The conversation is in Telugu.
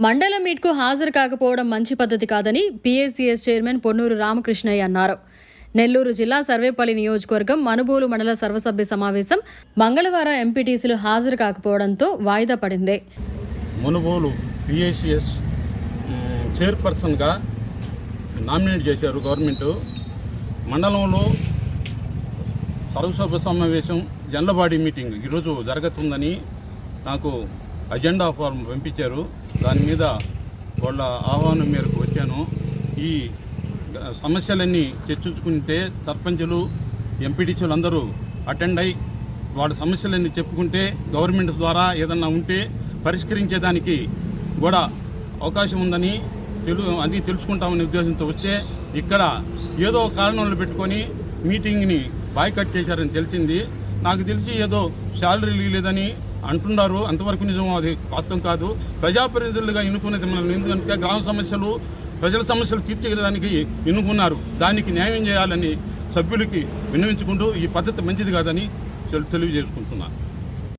మండల మీట్కు హాజరు కాకపోవడం మంచి పద్ధతి కాదని పీఏసీఎస్ చైర్మన్ పొన్నూరు రామకృష్ణయ్య అన్నారు. నెల్లూరు జిల్లా సర్వేపల్లి నియోజకవర్గం మనుబోలు మండల సర్వసభ్య సమావేశం మంగళవారం ఎంపీటీసీలు హాజరు కాకపోవడంతో వాయిదా పడింది. మనుబోలు పీఏసీఎస్ చైర్పర్సన్గా నామినేట్ చేశారు గవర్నమెంట్. మండలంలో సర్వసభ్య సమావేశం జనరల్ మీటింగ్ ఈరోజు జరుగుతుందని నాకు అజెండా ఫారం పంపించారు. దాని మీద వాళ్ళ ఆహ్వానం మేరకు వచ్చాను. ఈ సమస్యలన్నీ చర్చించుకుంటే సర్పంచులు ఎంపీటీసీలు అందరూ అటెండ్ అయ్యి వాళ్ళ సమస్యలన్నీ చెప్పుకుంటే గవర్నమెంట్ ద్వారా ఏదన్నా ఉంటే పరిష్కరించేదానికి కూడా అవకాశం ఉందని అన్నీ తెలుసుకుంటామనే ఉద్దేశంతో వస్తే ఇక్కడ ఏదో కారణాలు పెట్టుకొని మీటింగ్ని బాయ్కట్ చేశారని తెలిసింది. నాకు తెలిసి ఏదో శాలరీ లేదని అంటున్నారు. అంతవరకు నిజం అది వాస్తవం కాదు. ప్రజాప్రతినిధులుగా ఎన్నుకునేది మనం ఎందుకంటే గ్రామ సమస్యలు ప్రజల సమస్యలు తీర్చేదానికి ఎన్నుకున్నారు. దానికి న్యాయం చేయాలని సభ్యులకి విన్నవించుకుంటూ ఈ పద్ధతి మంచిది కాదని తెలియజేసుకుంటున్నాను.